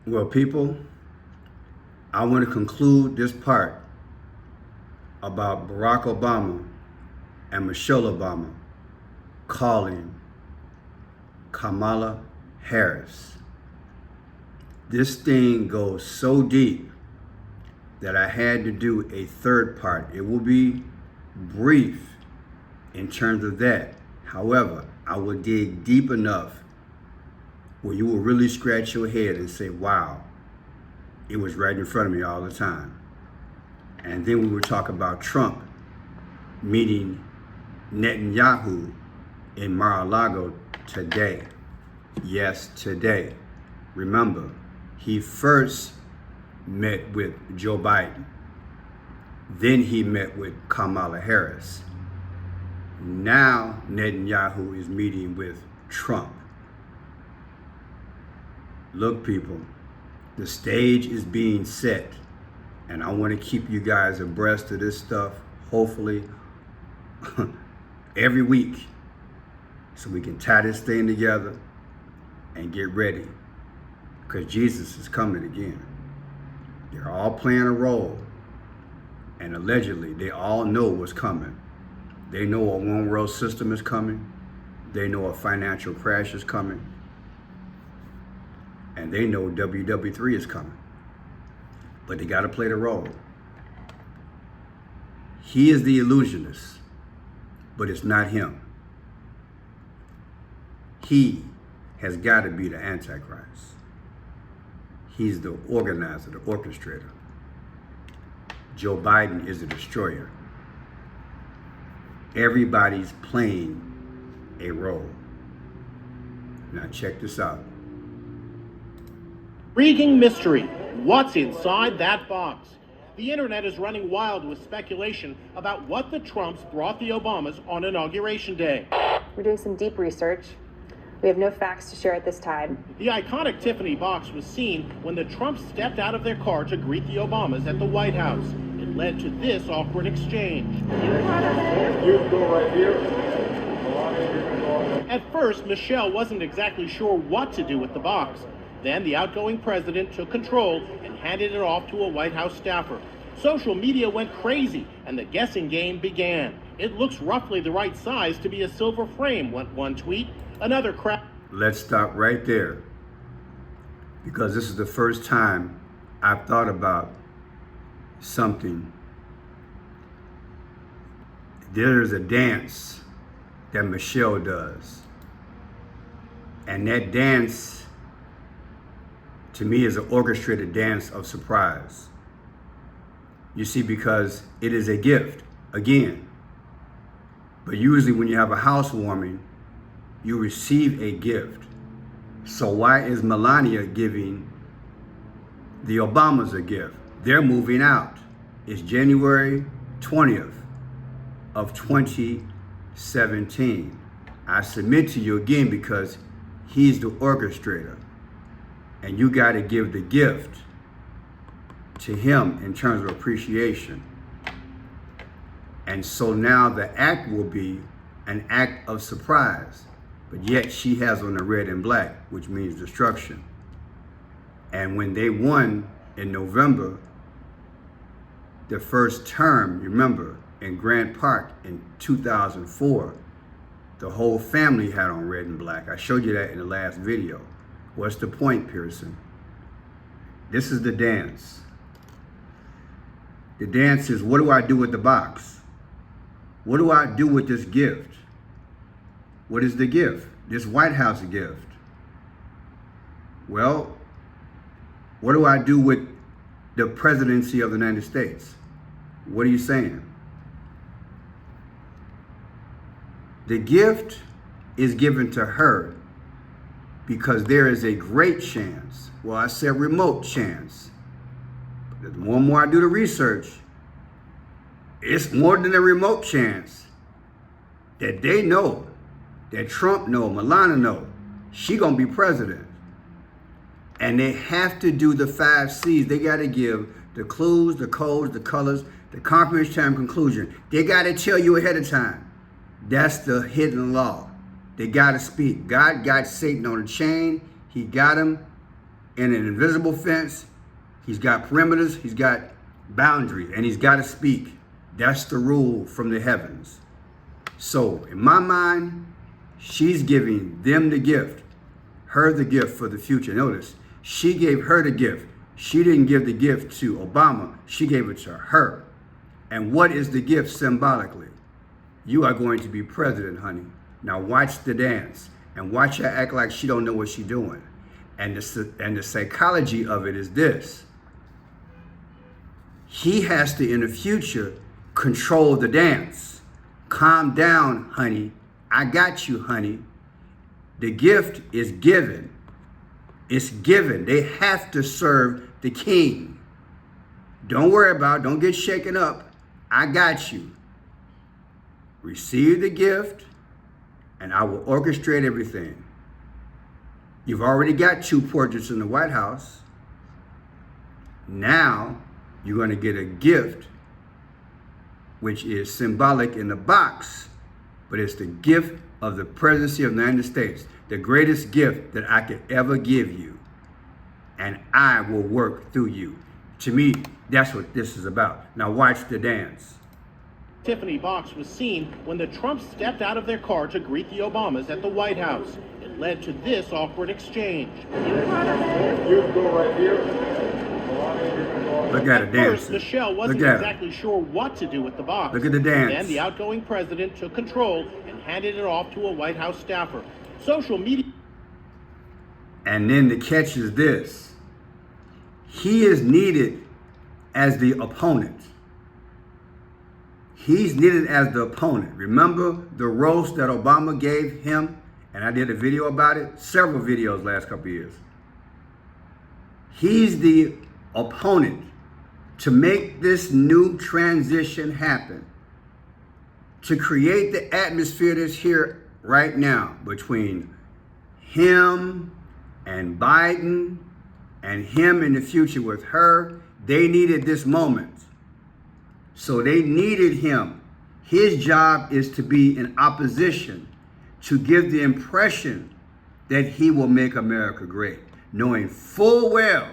Well, people, I want to conclude this part about Barack Obama and Michelle Obama calling Kamala Harris. This thing goes so deep that I had to do a third part. It will be brief in terms of that. However, I will dig deep enough where you will really scratch your head and say, wow, it was right in front of me all the time. And then we will talk about Trump meeting Netanyahu in Mar-a-Lago today. Yes, today. Remember, he first met with Joe Biden. Then he met with Kamala Harris. Now Netanyahu is meeting with Trump. Look, people, the stage is being set, and I want to keep you guys abreast of this stuff, hopefully, every week, so we can tie this thing together and get ready, because Jesus is coming again. They're all playing a role, and allegedly, they all know what's coming. They know a one-world system is coming. They know a financial crash is coming. And they know WW3 is coming. But they got to play the role. He is the illusionist, but it's not him. He has got to be the Antichrist. He's the organizer, the orchestrator. Joe Biden is the destroyer. Everybody's playing a role. Now check this out. Intriguing mystery. What's inside that box? The internet is running wild with speculation about what the Trumps brought the Obamas on Inauguration Day. We're doing some deep research. We have no facts to share at this time. The iconic Tiffany box was seen when the Trumps stepped out of their car to greet the Obamas at the White House. It led to this awkward exchange. At first, Michelle wasn't exactly sure what to do with the box. Then the outgoing president took control and handed it off to a White House staffer. Social media went crazy and the guessing game began. It looks roughly the right size to be a silver frame, went one tweet. Another crap. Let's stop right there, because this is the first time I've thought about something. There's a dance that Michelle does, and that dance to me is an orchestrated dance of surprise. You see, because it is a gift, again. But usually when you have a housewarming, you receive a gift. So why is Melania giving the Obamas a gift? They're moving out. It's January 20th of 2017. I submit to you again because he's the orchestrator. And you got to give the gift to him in terms of appreciation. And so now the act will be an act of surprise. But yet she has on the red and black, which means destruction. And when they won in November, the first term, you remember, in Grant Park in 2004, the whole family had on red and black. I showed you that in the last video. What's the point, Pearson? This is the dance. The dance is, what do I do with the box? What do I do with this gift? What is the gift? This White House gift. Well, what do I do with the presidency of the United States? What are you saying? The gift is given to her because there is a great chance, well, I said remote chance, but the more I do the research, it's more than a remote chance that they know, that Trump know, Melania know, she gonna be president. And they have to do the 5 C's. They gotta give the clues, the codes, the colors, the comprehensive time conclusion. They gotta tell you ahead of time. That's the hidden law. They gotta speak. God got Satan on a chain. He got him in an invisible fence. He's got perimeters, he's got boundaries, and he's got to speak. That's the rule from the heavens. So in my mind, she's giving them the gift, her the gift for the future. Notice, she gave her the gift. She didn't give the gift to Obama. She gave it to her. And what is the gift symbolically? You are going to be president, honey. Now watch the dance and watch her act like she don't know what she's doing. And the psychology of it is this. He has to, in the future, control the dance. Calm down, honey. I got you, honey. The gift is given. It's given. They have to serve the king. Don't worry about it. Don't get shaken up. I got you. Receive the gift, and I will orchestrate everything. You've already got 2 portraits in the White House. Now, you're going to get a gift, which is symbolic in the box, but it's the gift of the presidency of the United States, the greatest gift that I could ever give you. And I will work through you. To me, that's what this is about. Now watch the dance. Tiffany box was seen when the Trumps stepped out of their car to greet the Obamas at the White House. It led to this awkward exchange. Look at her dance. First, Michelle wasn't exactly sure what to do with the box. Look at the dance. Then the outgoing president took control and handed it off to a White House staffer. Social media. And then the catch is this. He is needed as the opponent. He's needed as the opponent. Remember the roast that Obama gave him? And I did a video about it, several videos last couple of years. He's the opponent to make this new transition happen, to create the atmosphere that's here right now between him and Biden and him in the future with her. They needed this moment. So they needed him. His job is to be in opposition, to give the impression that he will make America great, knowing full well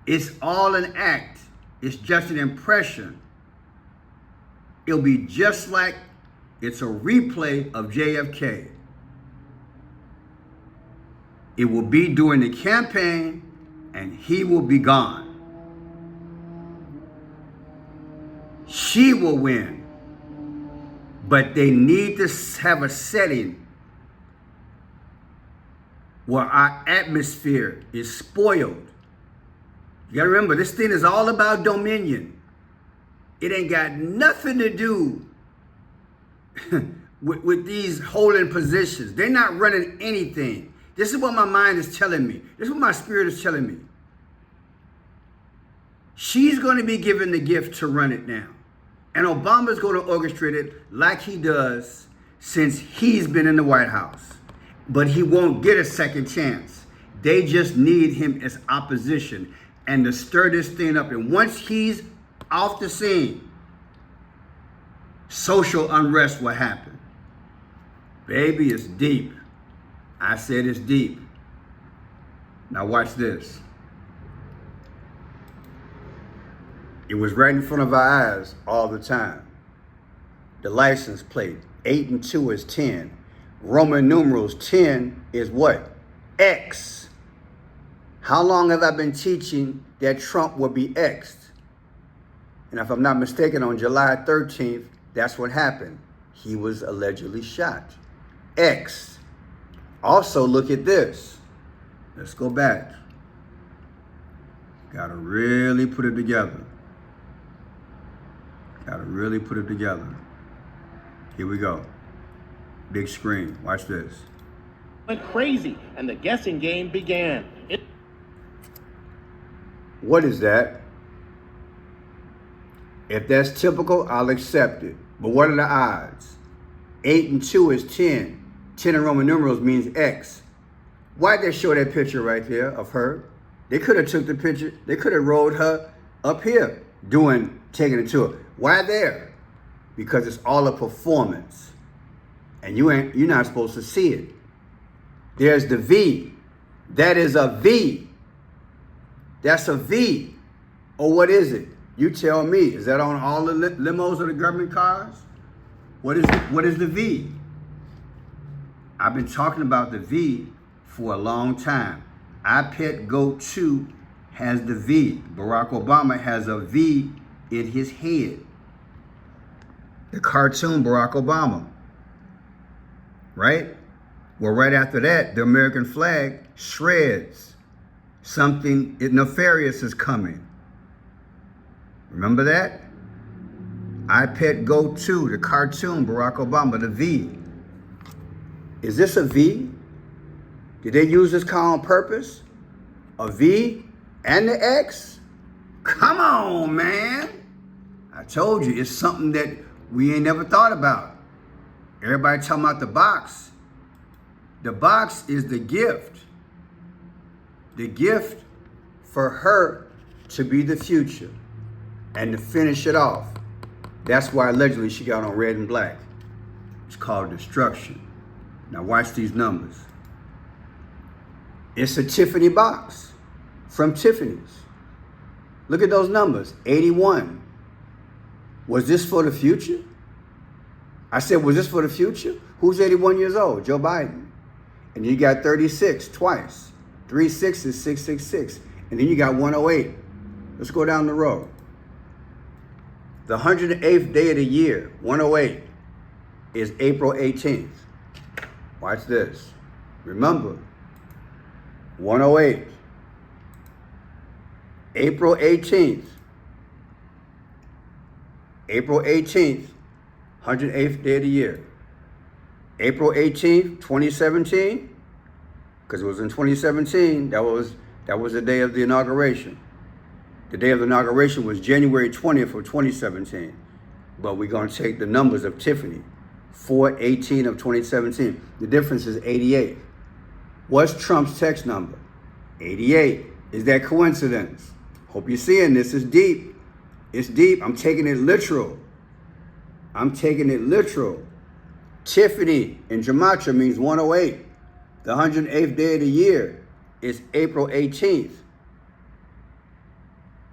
it's all an act. It's just an impression. It'll be just like it's a replay of JFK. It will be during the campaign and he will be gone. She will win. But they need to have a setting where our atmosphere is spoiled. You gotta remember, this thing is all about dominion. It ain't got nothing to do with these holding positions. They're not running anything. This is what my mind is telling me. This is what my spirit is telling me. She's going to be given the gift to run it now. And Obama's going to orchestrate it like he does since he's been in the White House. But he won't get a second chance. They just need him as opposition and to stir this thing up. And once he's off the scene, social unrest will happen. Baby, it's deep. I said it's deep. Now watch this. It was right in front of our eyes all the time. The license plate, 8 and 2 is 10. Roman numerals, 10 is what? X. How long have I been teaching that Trump will be X'd? And if I'm not mistaken, on July 13th, that's what happened. He was allegedly shot. X. Also, look at this. Let's go back. Gotta really put it together. Gotta really put it together. Here we go. Big screen. Watch this. Went crazy, and the guessing game began. What is that? If that's typical, I'll accept it. But what are the odds? 8 and 2 is 10. 10 in Roman numerals means X. Why'd they show that picture right there of her? They could have took the picture. They could have rolled her up here taking it to her. Why there? Because it's all a performance. And you're not supposed to see it. There's the V. That is a V. That's a V. Or what is it? You tell me. Is that on all the limos or the government cars? What is the V? I've been talking about the V for a long time. iPet Go 2 has the V. Barack Obama has a V in his head. The cartoon Barack Obama. Right? Well, right after that, the American flag shreds. Something nefarious is coming. Remember that? iPet Go 2, the cartoon Barack Obama, the V. Is this a V? Did they use this car on purpose? A V and the X? Come on, man. I told you, it's something that we ain't never thought about. Everybody talking about the box. The box is the gift. The gift for her to be the future and to finish it off. That's why allegedly she got on red and black. It's called destruction. Now watch these numbers. It's a Tiffany box from Tiffany's. Look at those numbers, 81. Was this for the future? I said, was this for the future? Who's 81 years old? Joe Biden. And you got 36 twice. 3 6s, 666. And then you got 108. Let's go down the road. The 108th day of the year, 108, is April 18th. Watch this. Remember, 108. April 18th. April 18th, 108th day of the year. April 18th, 2017, because it was in 2017, that was the day of the inauguration. The day of the inauguration was January 20th of 2017. But we're going to take the numbers of Tiffany, 4/18 of 2017. The difference is 88. What's Trump's text number? 88. Is that coincidence? Hope you're seeing this. It's deep. It's deep. I'm taking it literal. I'm taking it literal. Tiffany in Gematria means 108. The 108th day of the year is April 18th.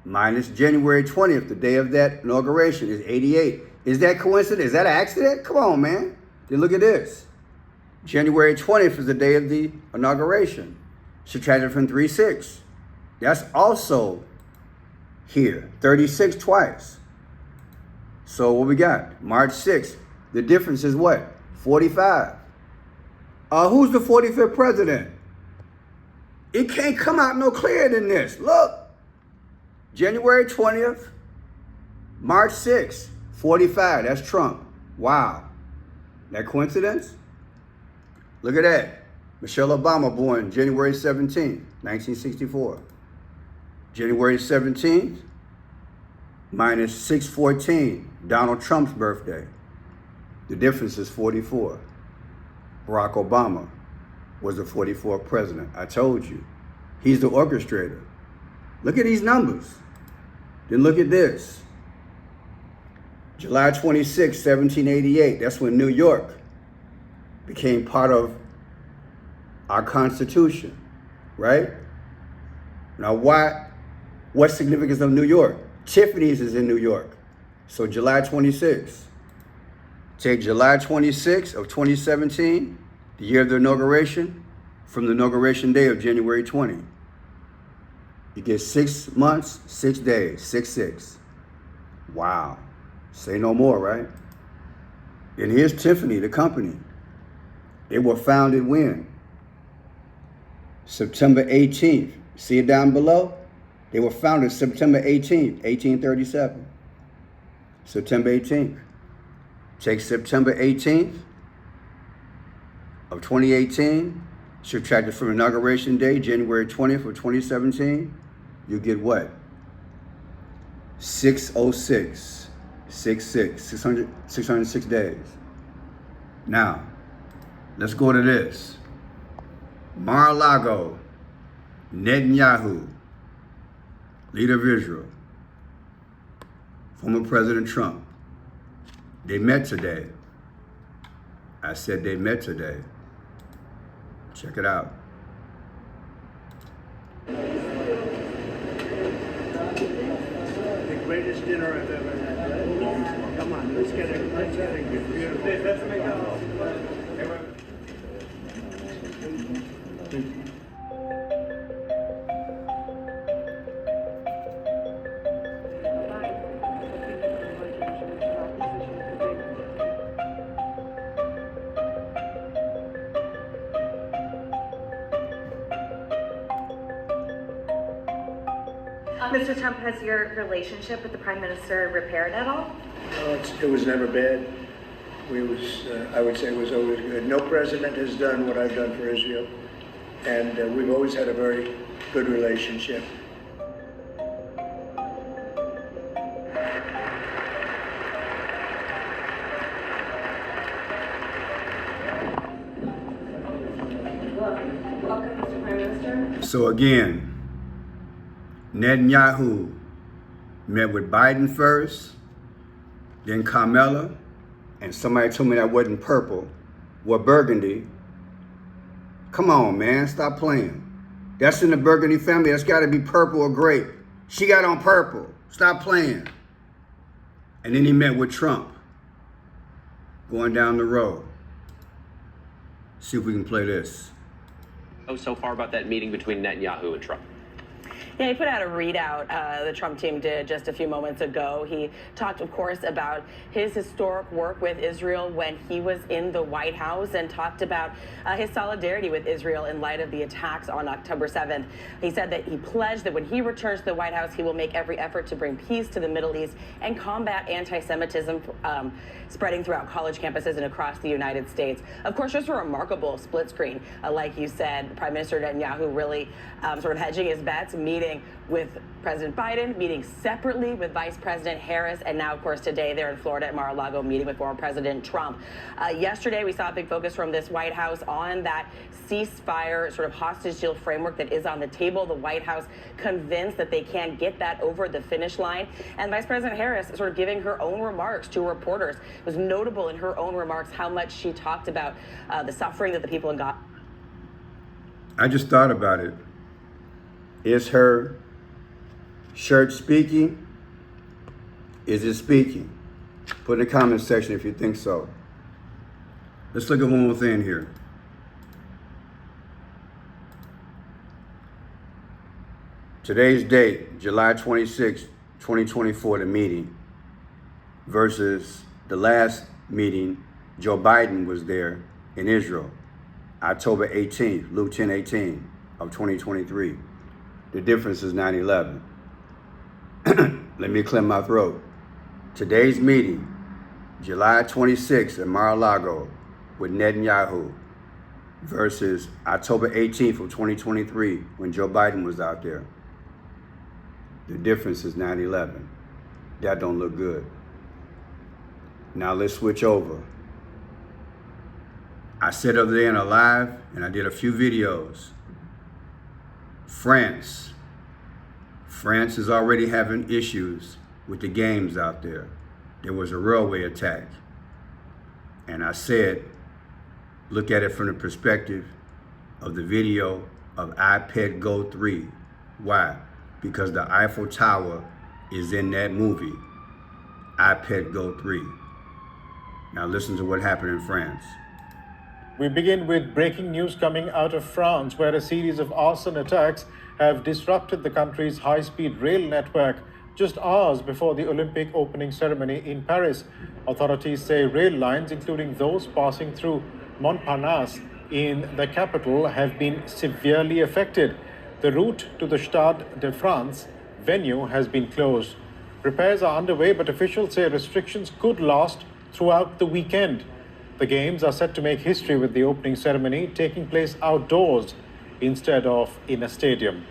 Minus January 20th, the day of that inauguration, is 88. Is that coincidence? Is that an accident? Come on, man. Then look at this. January 20th is the day of the inauguration. Subtracted from 36. That's also here. 36 twice. So what we got? March 6th. The difference is what? 45. Who's the 45th president? It can't come out no clearer than this. Look. January 20th, March 6th, 45. That's Trump. Wow. That coincidence? Look at that. Michelle Obama born January 17th, 1964. January 17th minus 6/14, Donald Trump's birthday. The difference is 44. Barack Obama was the 44th president. I told you. He's the orchestrator. Look at these numbers. Then look at this. July 26, 1788. That's when New York became part of our Constitution, right? Now, what's significance of New York? Tiffany's is in New York. So July 26. Take July 26 of 2017, the year of the inauguration, from the inauguration day of January 20. You get 6 months, 6 days, 6/6. Wow. Say no more, right? And here's Tiffany, the company. They were founded when? September 18th. See it down below? They were founded September 18th, 1837. September 18th. Take September 18th of 2018, subtract it from inauguration day, January 20th of 2017, you get what? 606, 606 days. Now, let's go to this. Mar-a-Lago, Netanyahu, leader of Israel, former President Trump. They met today. I said they met today. Check it out. greatest dinner I've ever had. Come on, let's get it. Let's get it. Let's make Mr. Trump, has your relationship with the Prime Minister repaired at all? It was never bad. I would say it was always good. No president has done what I've done for Israel, and we've always had a very good relationship. Welcome, Mr. Prime Minister. So again, Netanyahu met with Biden first, then Kamala, and somebody told me that wasn't purple, was burgundy. Come on, man, stop playing. That's in the burgundy family. That's got to be purple or grape. She got on purple. Stop playing. And then he met with Trump, going down the road. See if we can play this. So far about that meeting between Netanyahu and Trump? Yeah, he put out a readout, the Trump team did just a few moments ago. He talked, of course, about his historic work with Israel when he was in the White House and talked about his solidarity with Israel in light of the attacks on October 7th. He said that he pledged that when he returns to the White House, he will make every effort to bring peace to the Middle East and combat anti-Semitism spreading throughout college campuses and across the United States. Of course, just a remarkable split screen. Like you said, Prime Minister Netanyahu really sort of hedging his bets, meeting with President Biden, meeting separately with Vice President Harris, and now, of course, today they're in Florida at Mar-a-Lago meeting with former President Trump. Yesterday, we saw a big focus from this White House on that ceasefire sort of hostage deal framework that is on the table. The White House convinced that they can get that over the finish line. And Vice President Harris sort of giving her own remarks to reporters. It was notable in her own remarks how much she talked about the suffering that the people in Gaza. I just thought about it. Is her shirt speaking? Is it speaking? Put in the comment section if you think so. Let's look at one more thing here. Today's date, July 26, 2024, the meeting, versus the last meeting, Joe Biden was there in Israel, October 18th, Luke 10:18 of 2023. The difference is 9/11. Let me clear my throat. Today's meeting, July 26th at Mar-a-Lago with Netanyahu versus October 18th of 2023 when Joe Biden was out there. The difference is 9/11. That don't look good. Now let's switch over. I said over there in a live, and I did a few videos. France is already having issues with the games out there. There was a railway attack. And I said, look at it from the perspective of the video of iPad Go 3. Why? Because the Eiffel Tower is in that movie, iPad Go 3. Now listen to what happened in France. We begin with breaking news coming out of France, where a series of arson attacks have disrupted the country's high-speed rail network just hours before the Olympic opening ceremony in Paris. Authorities say rail lines, including those passing through Montparnasse in the capital, have been severely affected. The route to the Stade de France venue has been closed. Repairs are underway, but officials say restrictions could last throughout the weekend. The games are set to make history with the opening ceremony taking place outdoors instead of in a stadium.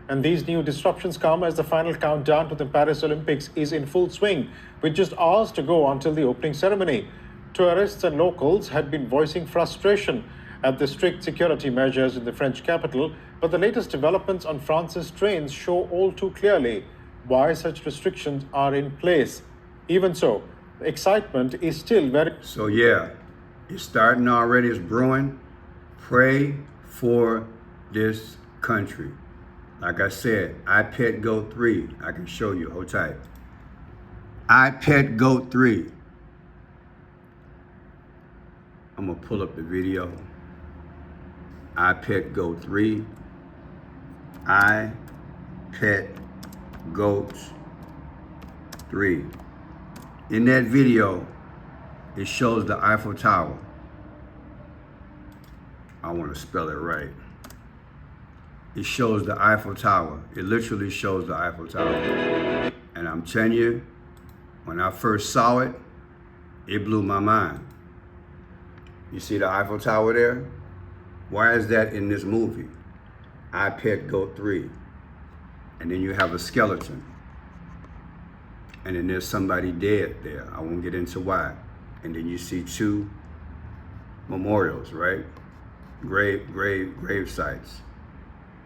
And these new disruptions come as the final countdown to the Paris Olympics is in full swing, with just hours to go until the opening ceremony. Tourists and locals had been voicing frustration at the strict security measures in the French capital, but the latest developments on France's trains show all too clearly why such restrictions are in place. Even so, the excitement is still very... So yeah, it's starting already, it's brewing. Pray for this country. Like I said, iPet Goat 3. I can show you. Hold tight. iPet Goat 3. I'm gonna pull up the video. iPet Goat 3. iPet Goat 3. In that video, it shows the Eiffel Tower. I want to spell it right. It shows the Eiffel Tower. It literally shows the Eiffel Tower. And I'm telling you, when I first saw it, it blew my mind. You see the Eiffel Tower there? Why is that in this movie? iPet Goat 3. And then you have a skeleton. And then there's somebody dead there. I won't get into why. And then you see two memorials, right? Grave sites.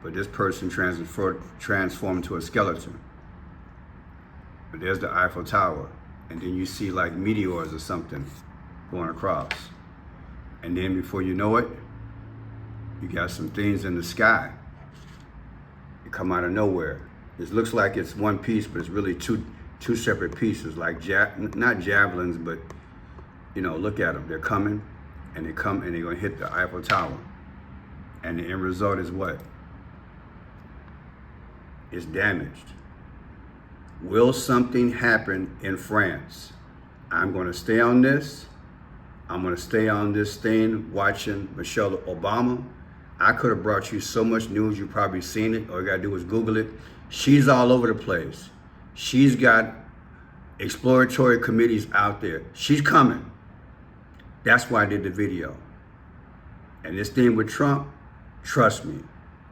But this person transformed to a skeleton. But there's the Eiffel Tower. And then you see like meteors or something going across. And then before you know it, you got some things in the sky. They come out of nowhere. It looks like it's one piece, but it's really two separate pieces, like not javelins, but you know, look at them. They're coming, and they come, and they're gonna hit the Eiffel Tower. And the end result is what? It's damaged. Will something happen in France? I'm gonna stay on this. I'm gonna stay on this thing watching Michelle Obama. I could have brought you so much news, you've probably seen it. All you gotta do is Google it. She's all over the place. She's got exploratory committees out there. She's coming. That's why I did the video. And this thing with Trump, trust me,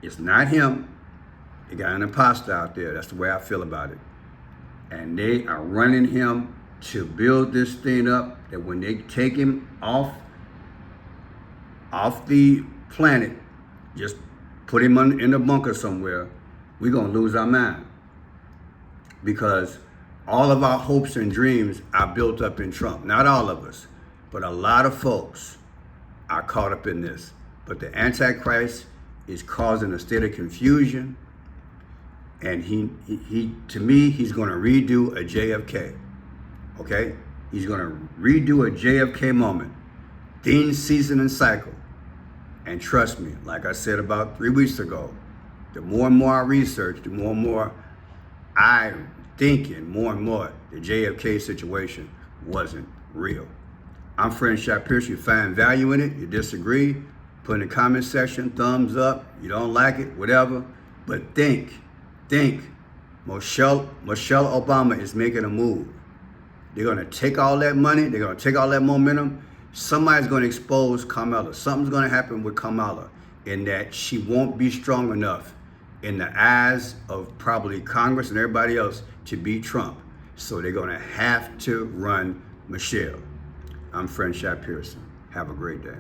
it's not him. They got an imposter out there. That's the way I feel about it. And they are running him to build this thing up that when they take him off the planet, just put him in a bunker somewhere, we're gonna lose our mind. Because all of our hopes and dreams are built up in Trump. Not all of us, but a lot of folks are caught up in this. But the Antichrist is causing a state of confusion. And he to me, he's gonna redo a JFK, okay? He's gonna redo a JFK moment, theme, season, and cycle. And trust me, like I said about 3 weeks ago, the more and more I research, the more and more I'm thinking more and more the JFK situation wasn't real. I'm Fred Shot Pierce. You find value in it, you disagree, put in the comment section, thumbs up, you don't like it, whatever. But think, Michelle Obama is making a move. They're gonna take all that money, they're gonna take all that momentum. Somebody's gonna expose Kamala. Something's gonna happen with Kamala in that she won't be strong enough in the eyes of probably Congress and everybody else to beat Trump. So they're gonna have to run Michelle. I'm Fred Shot Pearson. Have a great day.